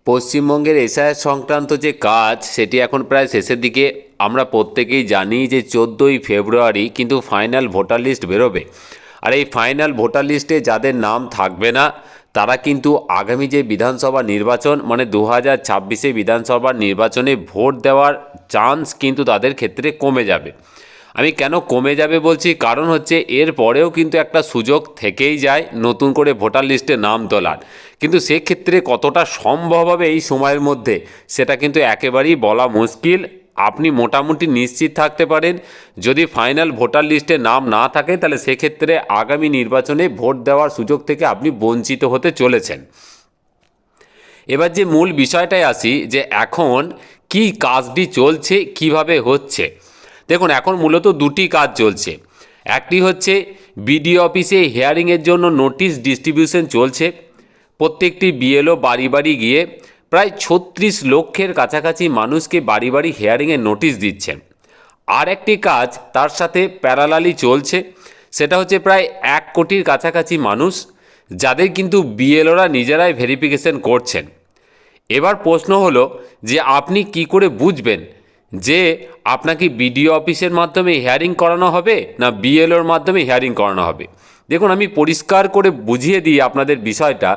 পশ্চিমবঙ্গের এসআইআর সংক্রান্ত যে কাজ সেটি এখন প্রায় শেষের দিকে। আমরা প্রত্যেকেই জানি যে 14ই ফেব্রুয়ারি কিন্তু ফাইনাল ভোটার লিস্ট বেরোবে। আর এই ফাইনাল ভোটার লিস্টে যাদের নাম থাকবে না তারা কিন্তু আগামী যে বিধানসভা নির্বাচন মানে 2026 বিধানসভা নির্বাচনে ভোট দেওয়ার চান্স কিন্তু তাদের ক্ষেত্রে কমে যাবে। আমি কেন কমে যাবে বলছি, কারণ হচ্ছে এর পরেও কিন্তু একটা সুযোগ থেকেই যায় নতুন করে ভোটার লিস্টে নাম তোলার, কিন্তু সেক্ষেত্রে কতটা সম্ভব হবে এই সময়ের মধ্যে সেটা কিন্তু একেবারেই বলা মুশকিল। আপনি মোটামুটি নিশ্চিত থাকতে পারেন যদি ফাইনাল ভোটার লিস্টে নাম না থাকে তাহলে সেক্ষেত্রে আগামী নির্বাচনে ভোট দেওয়ার সুযোগ থেকে আপনি বঞ্চিত হতে চলেছেন। এবার যে মূল বিষয়টায় আসি যে এখন কি কাজটি চলছে, কিভাবে হচ্ছে। দেখুন, এখন মূলত দুটি কাজ চলছে। একটি হচ্ছে বিডিও অফিসে হিয়ারিংয়ের জন্য নোটিশ ডিস্ট্রিবিউশন চলছে। প্রত্যেকটি বিএলও বাড়ি বাড়ি গিয়ে প্রায় 36 লক্ষের কাছাকাছি মানুষকে বাড়ি বাড়ি হিয়ারিংয়ের নোটিশ দিচ্ছেন। আর একটি কাজ তার সাথে প্যারালালি চলছে, সেটা হচ্ছে প্রায় 1 কোটির কাছাকাছি মানুষ যাদের কিন্তু বিএলওরা নিজেরাই ভেরিফিকেশন করছেন। এবার প্রশ্ন হলো যে আপনি কি করে বুঝবেন যে আপনাকে বিডিও অফিসের মাধ্যমে হিয়ারিং করানো হবে না বিএলওর মাধ্যমে হিয়ারিং করানো হবে। দেখুন, আমি পরিষ্কার করে বুঝিয়ে দিই আপনাদের বিষয়টা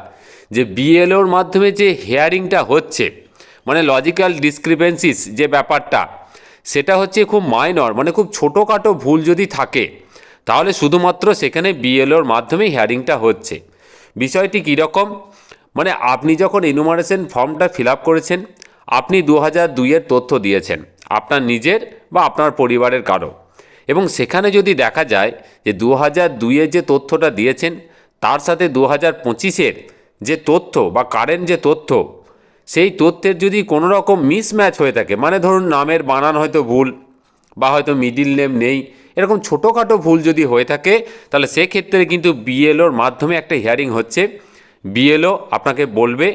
যে বিএলওর মাধ্যমে যে হিয়ারিংটা হচ্ছে মানে লজিক্যাল ডিসক্রিপেন্সিস যে ব্যাপারটা, সেটা হচ্ছে খুব মাইনর, মানে খুব ছোটোখাটো ভুল যদি থাকে তাহলে শুধুমাত্র সেখানে বিএলওর মাধ্যমে হিয়ারিংটা হচ্ছে। বিষয়টি কীরকম, মানে আপনি যখন এনুমারেশন ফর্মটা ফিল আপ করেছেন, আপনি 2002-এর তথ্য দিয়েছেন আপনার নিজের বা আপনার পরিবারের কারো, এবং সেখানে যদি দেখা যায় যে 2002-এর যে তথ্যটা দিয়েছেন তার সাথে 2025-এর যে তথ্য বা কারেন্ট যে তথ্য, সেই তথ্যের যদি কোনো রকম মিসম্যাচ হয়ে থাকে, মানে ধরুন নামের বানান হয়তো ভুল বা হয়তো মিডিল নেম নেই, এরকম ছোটোখাটো ভুল যদি হয়ে থাকে তাহলে সেক্ষেত্রে কিন্তু বিএলওর মাধ্যমে একটা হিয়ারিং হচ্ছে। বিএলও আপনাকে বলবে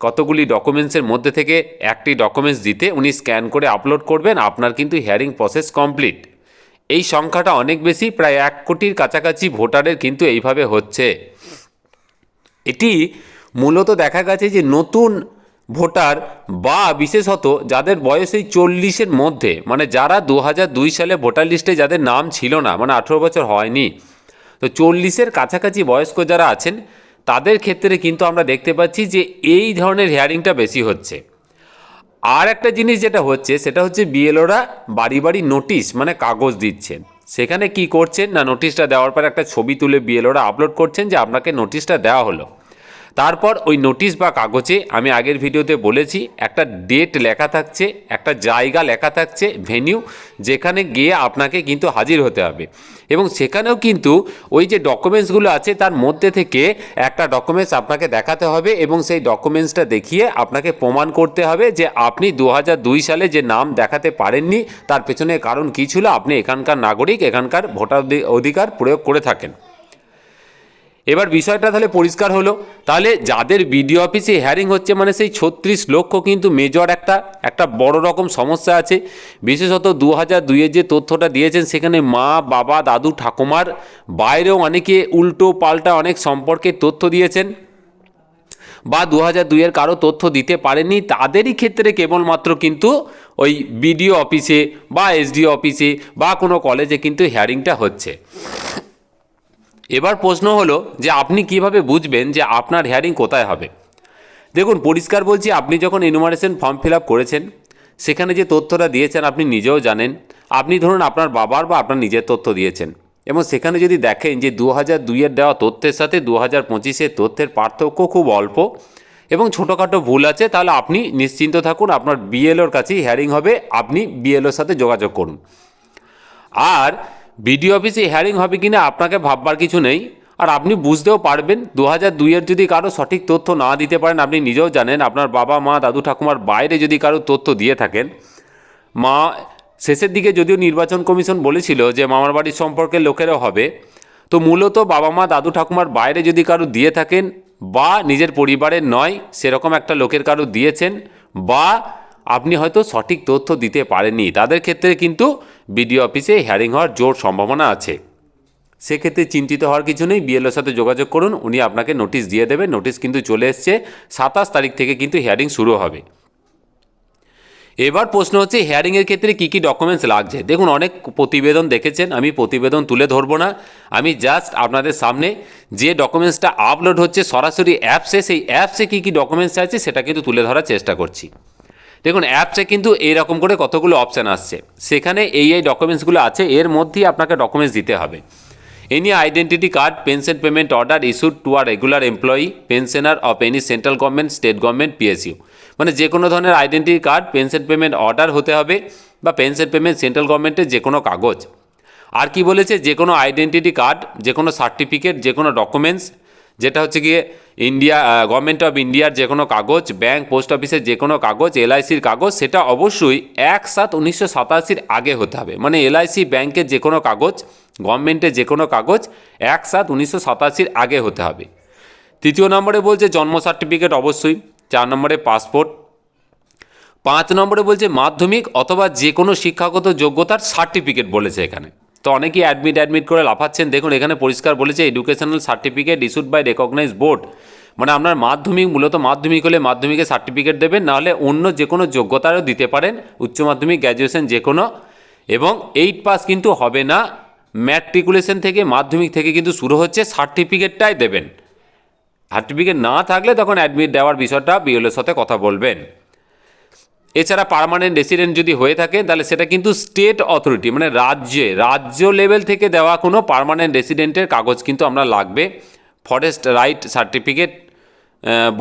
কতগুলি ডকুমেন্টসের মধ্যে থেকে একটি ডকুমেন্টস দিতে, উনি স্ক্যান করে আপলোড করবেন, আপনার কিন্তু হিয়ারিং প্রসেস কমপ্লিট। এই সংখ্যাটা অনেক বেশি, প্রায় 1 কোটির কাছাকাছি ভোটারের কিন্তু এইভাবে হচ্ছে। এটি মূলত দেখা গেছে যে নতুন ভোটার বা বিশেষত যাদের বয়স এই 40-এর মধ্যে, মানে যারা 2002 সালে ভোটার লিস্টে যাদের নাম ছিল না, মানে 18 বছর হয়নি, তো 40-এর কাছাকাছি বয়স্ক যারা আছেন তাদের ক্ষেত্রে কিন্তু আমরা দেখতে পাচ্ছি যে এই ধরনের হিয়ারিংটা বেশি হচ্ছে। আর একটা জিনিস যেটা হচ্ছে সেটা হচ্ছে বিএলওরা বাড়ি বাড়ি নোটিশ মানে কাগজ দিচ্ছেন। সেখানে কি করছেন না, নোটিশটা দেওয়ার পর একটা ছবি তুলে বিএলওরা আপলোড করছেন যে আপনাকে নোটিশটা দেওয়া হলো। তারপর ওই নোটিশ বা কাগজে আমি আগের ভিডিওতে বলেছি একটা ডেট লেখা থাকছে, একটা জায়গা লেখা থাকছে, ভেন্যু, যেখানে গিয়ে আপনাকে কিন্তু হাজির হতে হবে। এবং সেখানেও কিন্তু ওই যে ডকুমেন্টসগুলো আছে তার মধ্যে থেকে একটা ডকুমেন্টস আপনাকে দেখাতে হবে এবং সেই ডকুমেন্টসটা দেখিয়ে আপনাকে প্রমাণ করতে হবে যে আপনি 2002 সালে যে নাম দেখাতে পারেননি তার পেছনে কারণ কী ছিল, আপনি এখানকার নাগরিক, এখানকার ভোটার অধিকার প্রয়োগ করে থাকেন। এবার বিষয়টা তাহলে পরিষ্কার হলো। তাহলে যাদের বিডিও অফিসে হিয়ারিং হচ্ছে মানে সেই 36 লক্ষ কিন্তু মেজর একটা বড় রকম সমস্যা আছে। বিশেষত 2002-এর যে তথ্যটা দিয়েছেন সেখানে মা, বাবা, দাদু, ঠাকুমার বাইরেও অনেকে উল্টো পাল্টা অনেক সম্পর্কে তথ্য দিয়েছেন, বা 2002-এর কারো তথ্য দিতে পারেননি, তাদেরই ক্ষেত্রে কেবলমাত্র কিন্তু ওই বিডিও অফিসে বা এসডিও অফিসে বা কোনো কলেজে কিন্তু হিয়ারিংটা হচ্ছে। এবার প্রশ্ন হলো যে আপনি কিভাবে বুঝবেন যে আপনার হিয়ারিং কোথায় হবে। দেখুন, পরিষ্কার বলছি, আপনি যখন এনুমারেশন ফর্ম ফিল আপ করেছেন সেখানে যে তথ্যটা দিয়েছেন আপনি নিজেও জানেন। আপনি ধরুন আপনার বাবার বা আপনার নিজের তথ্য দিয়েছেন এবং সেখানে যদি দেখেন যে 2002-এর দেওয়া তথ্যের সাথে 2025-এর তথ্যের পার্থক্য খুব অল্প এবং ছোটোখাটো ভুল আছে, তাহলে আপনি নিশ্চিন্ত থাকুন, আপনার বিএলওর কাছেই হিয়ারিং হবে, আপনি বিএলওর সাথে যোগাযোগ করুন। আর বিডিও অফিসে হিয়ারিং হবে কিনা আপনাকে ভাববার কিছু নেই, আর আপনি বুঝতেও পারবেন 2002-এর যদি কারো সঠিক তথ্য না দিতে পারেন, আপনি নিজেও জানেন আপনার বাবা, মা, দাদু, ঠাকুমার বাইরে যদি কারো তথ্য দিয়ে থাকেন, মা শেষের দিকে যদিও নির্বাচন কমিশন বলেছিল যে মামার বাড়ির সম্পর্কের লোকেরও হবে, তো মূলত বাবা, মা, দাদু, ঠাকুমার বাইরে যদি কারো দিয়ে থাকেন বা নিজের পরিবারের নয় সেরকম একটা লোকের কারো দিয়েছেন বা আপনি হয়তো সঠিক তথ্য দিতে পারেননি, তাদের ক্ষেত্রে কিন্তু বিডিও অফিসে হিয়ারিং হওয়ার জোর সম্ভাবনা আছে। সেক্ষেত্রে চিন্তিত হওয়ার কিছু নেই, বিএলওর সাথে যোগাযোগ করুন, উনি আপনাকে নোটিশ দিয়ে দেবেন। নোটিশ কিন্তু চলে এসছে, 27 তারিখ থেকে কিন্তু হিয়ারিং শুরু হবে। এবার প্রশ্ন হচ্ছে হিয়ারিংয়ের ক্ষেত্রে কী কী ডকুমেন্টস লাগছে। দেখুন, অনেক প্রতিবেদন দেখেছেন, আমি প্রতিবেদন তুলে ধরবো না, আমি জাস্ট আপনাদের সামনে যে ডকুমেন্টসটা আপলোড হচ্ছে সরাসরি অ্যাপসে, সেই অ্যাপসে কী কী ডকুমেন্টস আছে সেটা কিন্তু তুলে ধরার চেষ্টা করছি। দেখুন, অ্যাপসে কিন্তু এইরকম করে কতগুলো অপশান আসছে, সেখানে এই ডকুমেন্টসগুলো আছে, এর মধ্যেই আপনাকে ডকুমেন্টস দিতে হবে। Any identity card, pension payment order issued to আর regular employee, pensioner of any central government, state government, PSU. মানে যে কোনো ধরনের identity card, pension payment order হতে হবে, বা পেনশন পেমেন্ট সেন্ট্রাল গভর্নমেন্টের যে কোনো কাগজ। আর কি বলেছে, যে কোনো আইডেন্টিটি কার্ড, যে কোনো সার্টিফিকেট, যে কোনো ডকুমেন্টস, যেটা হচ্ছে গিয়ে ইন্ডিয়া গভর্নমেন্ট অফ ইন্ডিয়ার যে কোনো কাগজ, ব্যাঙ্ক পোস্ট অফিসের যে কোনো কাগজ, এলআইসির কাগজ, সেটা অবশ্যই 1/7/1987 আগে হতে হবে। মানে এলআইসি, ব্যাংকের যে কোনো কাগজ, গভর্নমেন্টের যে কোনো কাগজ 1/7/1987 আগে হতে হবে। তৃতীয় নম্বরে বলছে জন্ম সার্টিফিকেট অবশ্যই। 4 নম্বরে পাসপোর্ট। 5 নম্বরে বলছে মাধ্যমিক অথবা যে কোনো শিক্ষাগত যোগ্যতার সার্টিফিকেট বলেছে এখানে। তো অনেকেই অ্যাডমিট করে লাফাচ্ছেন। দেখুন, এখানে পরিষ্কার বলেছে educational certificate issued by recognise board. মানে আপনার মাধ্যমিক, মূলত মাধ্যমিক হলে মাধ্যমিকের সার্টিফিকেট দেবেন, নাহলে অন্য যে কোনো যোগ্যতারও দিতে পারেন, উচ্চ মাধ্যমিক, গ্র্যাজুয়েশন যে কোনো। এবং 8 পাস কিন্তু হবে না, ম্যাট্রিকুলেশন থেকে, মাধ্যমিক থেকে কিন্তু শুরু হচ্ছে, সার্টিফিকেটটাই দেবেন। সার্টিফিকেট না থাকলে তখন অ্যাডমিট দেওয়ার বিষয়টা বিএলওর সাথে কথা বলবেন। এছাড়া পার্মানেন্ট রেসিডেন্ট যদি হয়ে থাকে তাহলে সেটা কিন্তু স্টেট অথরিটি, মানে রাজ্য লেভেল থেকে দেওয়া কোনো পার্মানেন্ট রেসিডেন্টের কাগজ কিন্তু আমরা লাগবে। ফরেস্ট রাইট সার্টিফিকেট,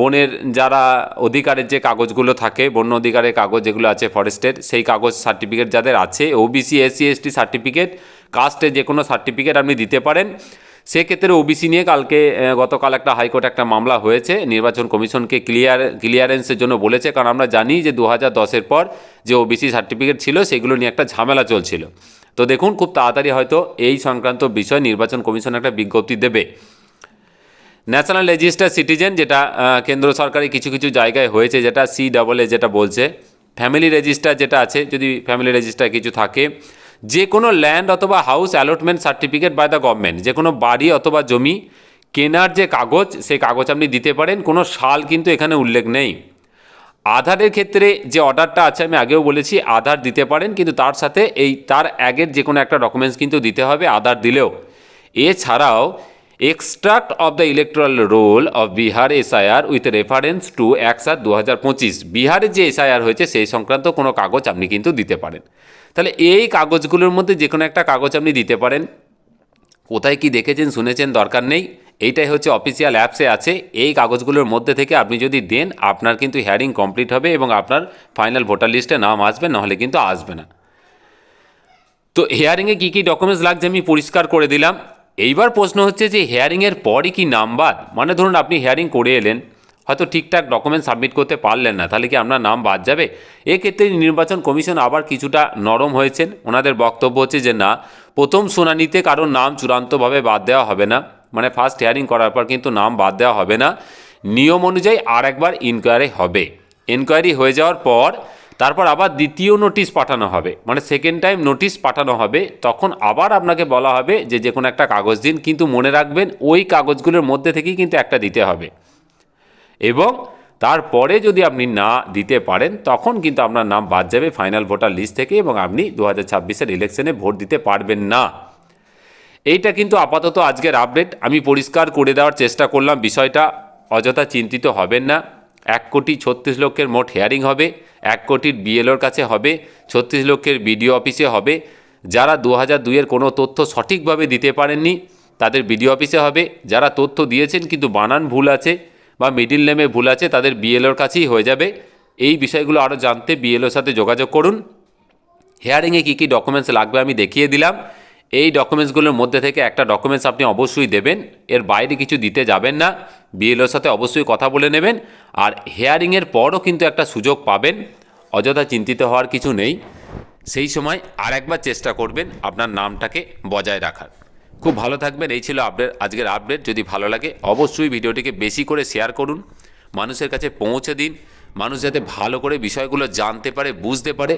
বনের যারা অধিকারের যে কাগজগুলো থাকে, বন্য অধিকারের কাগজ যেগুলো আছে ফরেস্টের, সেই কাগজ সার্টিফিকেট যাদের আছে, ওবিসি, এসসি, এসটি সার্টিফিকেট, কাস্টের যে কোনো সার্টিফিকেট আপনি দিতে পারেন। সেক্ষেত্রে ওবিসি নিয়ে গতকাল একটা হাইকোর্টে একটা মামলা হয়েছে, নির্বাচন কমিশনকে ক্লিয়ারেন্সের জন্য বলেছে, কারণ আমরা জানি যে 2010-এর পর যে ওবিসি সার্টিফিকেট ছিল সেগুলো নিয়ে একটা ঝামেলা চলছিল। তো দেখুন, খুব তাড়াতাড়ি হয়তো এই সংক্রান্ত বিষয় নির্বাচন কমিশন একটা বিজ্ঞপ্তি দেবে। ন্যাশনাল রেজিস্টার সিটিজেন, যেটা কেন্দ্র সরকারি কিছু কিছু জায়গায় হয়েছে, যেটা CAA যেটা বলছে। ফ্যামিলি রেজিস্টার যেটা আছে, যদি ফ্যামিলি রেজিস্টার কিছু থাকে। যে কোনো ল্যান্ড অথবা house allotment certificate by the government, যে কোনো বাড়ি অথবা জমি কেনার যে কাগজ, সেই কাগজ আপনি দিতে পারেন, কোনো সাল কিন্তু এখানে উল্লেখ নেই। আধারের ক্ষেত্রে যে অর্ডারটা আছে, আমি আগেও বলেছি, আধার দিতে পারেন, কিন্তু তার সাথে তার আগের যে কোনো একটা ডকুমেন্টস কিন্তু দিতে হবে, আধার দিলেও। এছাড়াও extract of the electoral roll of Bihar SIR with reference to 1/7/2025, বিহারের যে SIR হয়েছে সেই সংক্রান্ত কোনো কাগজ আপনি কিন্তু দিতে পারেন। তাহলে এই কাগজগুলোর মধ্যে যে কোনো একটা কাগজ আপনি দিতে পারেন। কোথায় কি দেখেছেন শুনেছেন দরকার নেই, এইটাই হচ্ছে অফিসিয়াল অ্যাপসে আছে। এই কাগজগুলোর মধ্যে থেকে আপনি যদি দেন, আপনার কিন্তু হিয়ারিং কমপ্লিট হবে এবং আপনার ফাইনাল ভোটার লিস্টে নাম আসবে, নাহলে কিন্তু আসবে না। তো হিয়ারিংয়ে কী কী ডকুমেন্টস লাগছে আমি পরিষ্কার করে দিলাম। এইবার প্রশ্ন হচ্ছে যে হিয়ারিংয়ের পরই কি নাম বাদ? মানে ধরুন আপনি হিয়ারিং করে এলেন, হয়তো ঠিকঠাক ডকুমেন্ট সাবমিট করতে পারলেন না, তাহলে কি আপনার নাম বাদ যাবে? এক্ষেত্রে নির্বাচন কমিশন আবার কিছুটা নরম হয়েছেন। ওনাদের বক্তব্য হচ্ছে যে না, প্রথম শুনানিতে কারোর নাম চূড়ান্তভাবে বাদ দেওয়া হবে না, মানে ফার্স্ট হিয়ারিং করার পর কিন্তু নাম বাদ দেওয়া হবে না। নিয়ম অনুযায়ী আর একবার ইনকোয়ারি হবে। ইনকোয়ারি হয়ে যাওয়ার পর তারপর আবার দ্বিতীয় নোটিশ পাঠানো হবে, মানে সেকেন্ড টাইম নোটিশ পাঠানো হবে। তখন আবার আপনাকে বলা হবে যে কোনো একটা কাগজ দিন, কিন্তু মনে রাখবেন ওই কাগজগুলোর মধ্যে থেকেই কিন্তু একটা দিতে হবে। এবং তারপরে যদি আপনি না দিতে পারেন, তখন কিন্তু আপনার নাম বাদ যাবে ফাইনাল ভোটার লিস্ট থেকে, এবং আপনি 2026-এর ইলেকশনে ভোট দিতে পারবেন না। এইটা কিন্তু আপাতত আজকের আপডেট, আমি পরিষ্কার করে দেওয়ার চেষ্টা করলাম বিষয়টা। অযথা চিন্তিত হবেন না। 1,36,00,000 মোট হিয়ারিং হবে, 1 কোটির বিএলওর কাছে হবে, 36 লক্ষের বিডিও অফিসে হবে। যারা 2002-এর কোনো তথ্য সঠিকভাবে দিতে পারেননি তাদের বিডিও অফিসে হবে। যারা তথ্য দিয়েছেন কিন্তু বানান ভুল আছে বা মিডিল নেমে ভুল আছে, তাদের বিএলওর কাছেই হয়ে যাবে। এই বিষয়গুলো আরও জানতে বিএলওর সাথে যোগাযোগ করুন। হিয়ারিংয়ে কী কী ডকুমেন্টস লাগবে আমি দেখিয়ে দিলাম। এই ডকুমেন্টসগুলোর মধ্যে থেকে একটা ডকুমেন্টস আপনি অবশ্যই দেবেন, এর বাইরে কিছু দিতে যাবেন না। বিএলওর সাথে অবশ্যই কথা বলে নেবেন। আর হিয়ারিংয়ের পরও কিন্তু একটা সুযোগ পাবেন, অযথা চিন্তিত হওয়ার কিছু নেই। সেই সময় আর একবার চেষ্টা করবেন আপনার নামটাকে বজায় রাখার। খুব ভালো থাকবেন। এই ছিল আজকের আপডেট। যদি ভালো লাগে অবশ্যই ভিডিওটিকে বেশি করে শেয়ার করুন, মানুষের কাছে পৌঁছে দিন। মানুষ যাতে ভালো করে বিষয়গুলো জানতে পারে, বুঝতে পারে,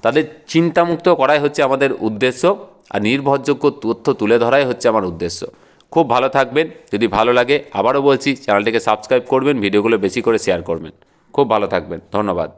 তাদের চিন্তামুক্ত করাই হচ্ছে আমাদের উদ্দেশ্য। আর নির্ভরযোগ্য তথ্য তুলে ধরাই হচ্ছে আমার উদ্দেশ্য। খুব ভালো থাকবেন। যদি ভালো লাগে আবারও বলছি চ্যানেলটিকে সাবস্ক্রাইব করবেন, ভিডিওগুলো বেশি করে শেয়ার করবেন। খুব ভালো থাকবেন। ধন্যবাদ।